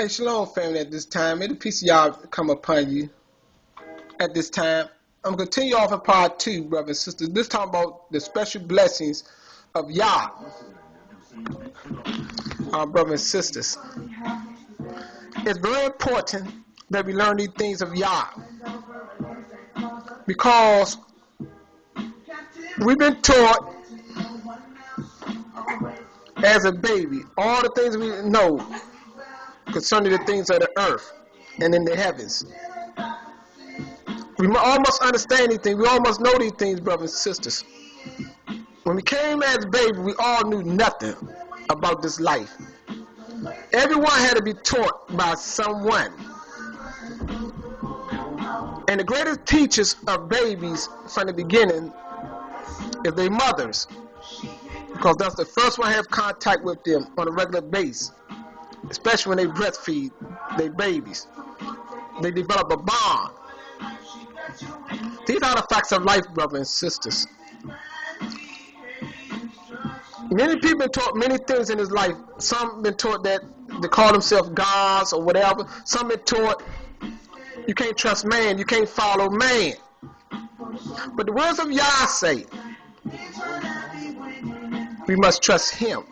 Hey, Shalom family, at this time, may the peace of Yah come upon you at this time. I'm going to continue off in part 2, brothers and sisters. This time about the special blessings of Yah, our brothers and sisters. It's very important that we learn these things of Yah, because we've been taught as a baby all the things we know concerning the things of the earth and in the heavens. We almost understand these things. We almost know these things, brothers and sisters. When we came as babies, we all knew nothing about this life. Everyone had to be taught by someone. And the greatest teachers of babies from the beginning is their mothers, because that's the first one to have contact with them on a regular basis, especially when they breastfeed their babies. They develop a bond. These are the facts of life, brothers and sisters. Many people have been taught many things in this life. Some have been taught that they call themselves gods or whatever. Some have been taught you can't trust man, you can't follow man. But the words of Yah say we must trust him.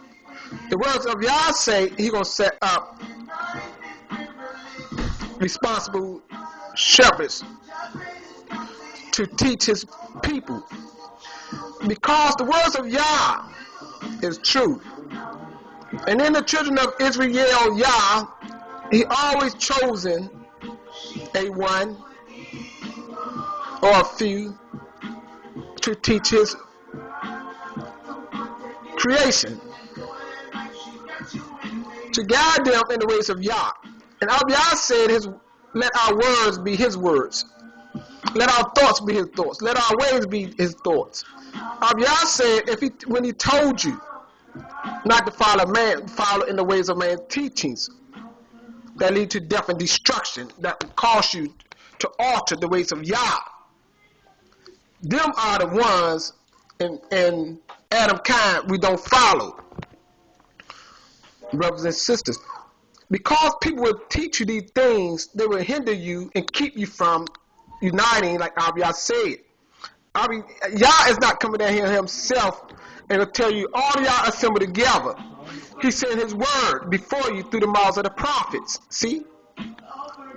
The words of Yah say he's going to set up responsible shepherds to teach his people. Because the words of Yah is true. And in the children of Israel, Yah, he always chosen a one or a few to teach his creation, to guide them in the ways of Yah. And Yah said, let our words be his words. Let our thoughts be his thoughts. Let our ways be his thoughts. Yah said, when he told you not to follow man, follow in the ways of man's teachings that lead to death and destruction, that cause you to alter the ways of Yah. Them are the ones in Adam kind we don't follow, brothers and sisters. Because people will teach you these things, they will hinder you and keep you from uniting, like Yah said. Yah is not coming down here himself and will tell you all y'all assemble together. He sent his word before you through the mouths of the prophets. See?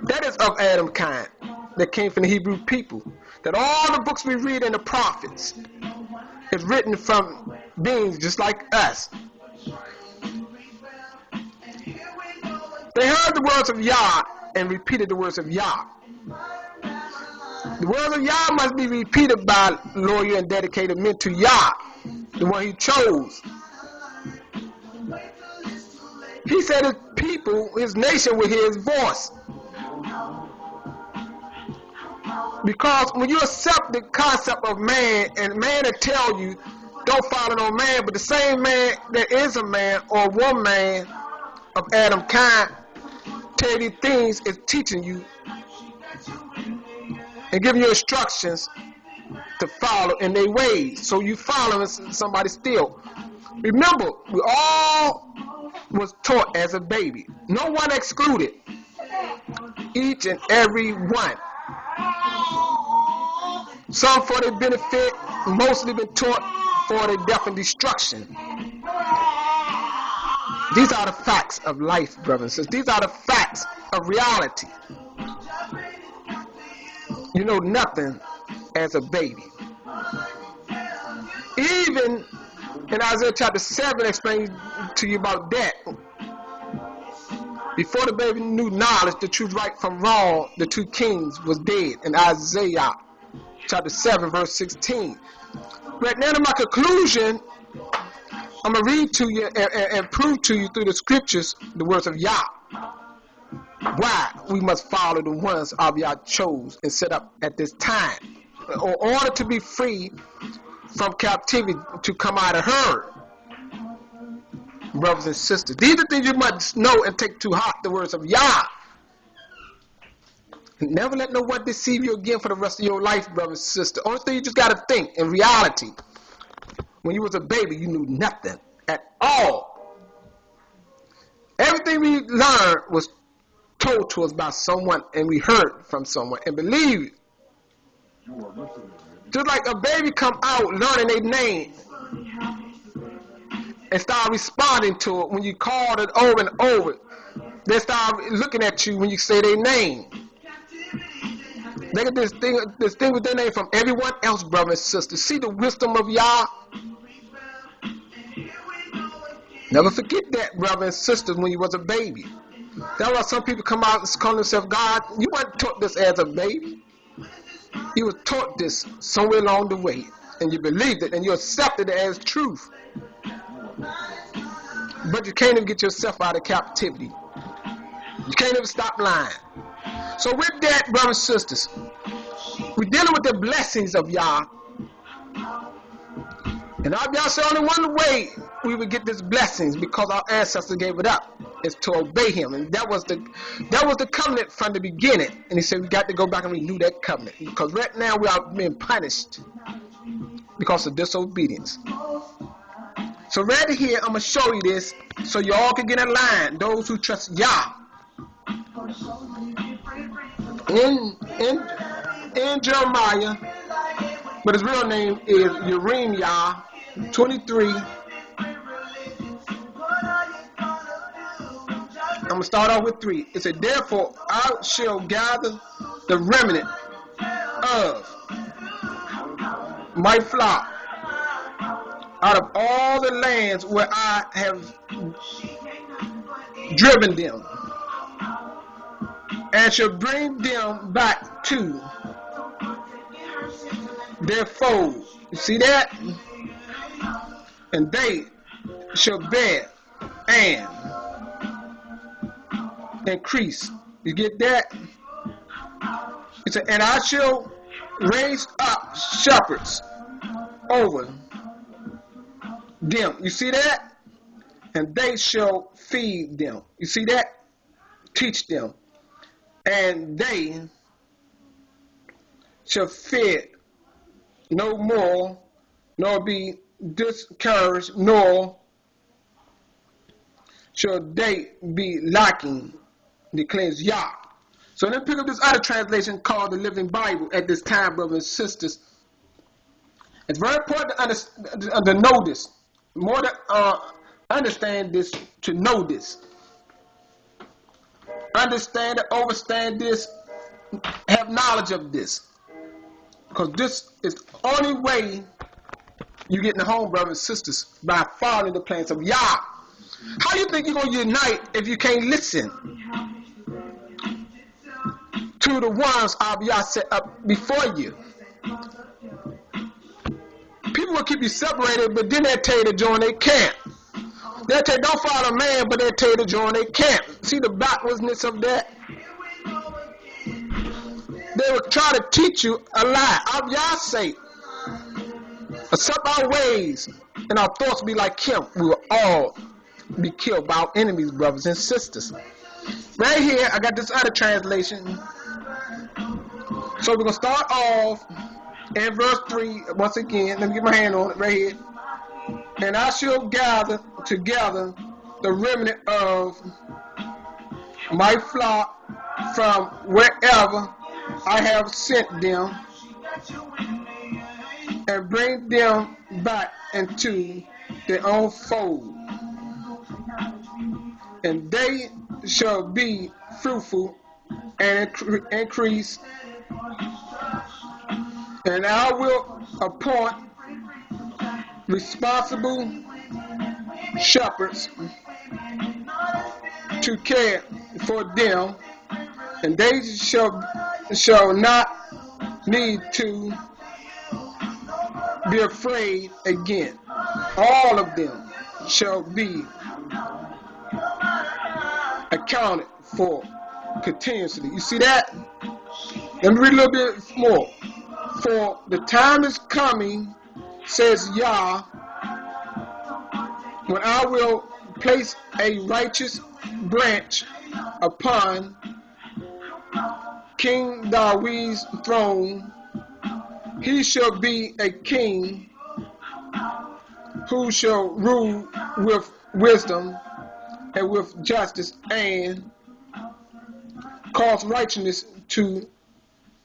That is of Adam kind, that came from the Hebrew people. That all the books we read in the prophets is written from beings just like us. They heard the words of Yah and repeated the words of Yah. The words of Yah must be repeated by loyal and dedicated men to Yah, the one he chose. He said his people, his nation, will hear his voice. Because when you accept the concept of man, and man will tell you, don't follow no man, but the same man that is a man or one man of Adam kind tell you these things is teaching you and giving you instructions to follow in their ways. So you following somebody still. Remember, we all was taught as a baby. No one excluded. Each and every one. Some for their benefit, mostly been taught for their death and destruction. These are the facts of life, brothers and sisters. These are the facts of reality. You know nothing as a baby. Even in Isaiah chapter 7 explains to you about that. Before the baby knew knowledge, the truth right from wrong, the two kings was dead in Isaiah chapter 7 verse 16. But now in my conclusion, I'm going to read to you and prove to you through the scriptures the words of Yah. Why we must follow the ones Yah chose and set up at this time, in order to be free from captivity, to come out of her. Brothers and sisters, these are things you must know and take to heart, the words of Yah. And never let no one deceive you again for the rest of your life, brothers and sisters. Only thing you just got to think, in reality, when you was a baby, you knew nothing at all. Everything we learned was told to us by someone, and we heard from someone and believe it. Just like a baby come out learning their name and start responding to it when you call it over and over. They start looking at you when you say their name. They get distinguish their name from everyone else, brothers and sisters. See the wisdom of Yah. Never forget that, brothers and sisters, when you was a baby. That's why some people come out and call themselves God. You weren't taught this as a baby. You were taught this somewhere along the way, and you believed it, and you accepted it as truth. But you can't even get yourself out of captivity. You can't even stop lying. So with that, brothers and sisters, we're dealing with the blessings of Yah. And Yah said only one way we would get these blessings, because our ancestors gave it up, is to obey him. And that was the covenant from the beginning. And he said we got to go back and renew that covenant, because right now we are being punished because of disobedience. So right here, I'm going to show you this so you all can get in line, those who trust Yah. In Jeremiah, but his real name is Yeremiah 23. I'm going to start off with 3. It said, therefore I shall gather the remnant of my flock out of all the lands where I have driven them, and shall bring them back to their fold. You see that? And they shall bear and increase. You get that? It said, and I shall raise up shepherds over them. You see that? And they shall feed them. You see that? Teach them. And they shall fear no more, nor be discouraged, nor shall they be lacking, declares Yah. So let's pick up this other translation called the Living Bible at this time, brothers and sisters. It's very important to know this. More to understand this, to know this. Understand it, understand this, have knowledge of this. Because this is the only way you get in the home, brothers and sisters, by following the plans of Yah. How you think you're going to unite if you can't listen to the ones of Yah set up before you? People will keep you separated, but then they'll tell you to join their camp. They'll tell you don't follow man, but they'll tell you to join their camp. See the backwardsness of that? They will try to teach you a lie. Of Yah's sake, accept our ways and our thoughts be like him. We will all be killed by our enemies, brothers and sisters. Right here, I got this other translation. So we're going to start off in verse 3. Once again, let me get my hand on it right here. And I shall gather together the remnant of my flock from wherever I have sent them, and bring them back into their own fold. And they shall be fruitful and increase. And I will appoint responsible shepherds to care for them, and they shall not need to be afraid again. All of them shall be accounted for continuously. You see that? Let me read a little bit more. For the time is coming, says Yah, when I will place a righteous branch upon King David's throne. He shall be a king who shall rule with wisdom and with justice, and cause righteousness to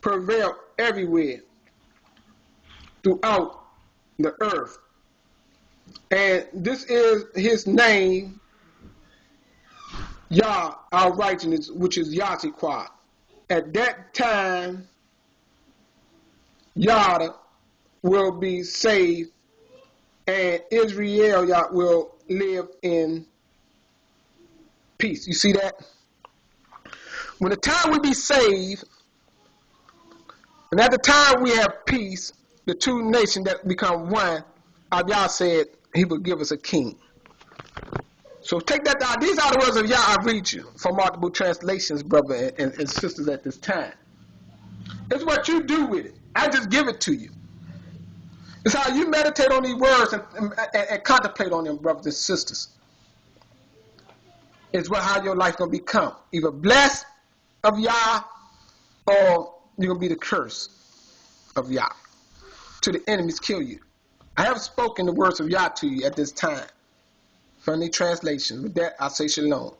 prevail everywhere throughout the earth. And this is his name, Yah, our righteousness, which is Yahshua. At that time, Yah will be saved, and Israel Yah will live in peace. You see that? When the time we be saved, and at the time we have peace, the two nations that become one, Yah said he would give us a king. So take that down. These are the words of Yah I read you from multiple translations, brother and sisters at this time. It's what you do with it. I just give it to you. It's how you meditate on these words and contemplate on them, brothers and sisters. It's how your life going to become. Either blessed of Yah or you're going to be the curse of Yah. Till the enemies kill you. I have spoken the words of Yah to you at this time. From the translation. With that, I say shalom.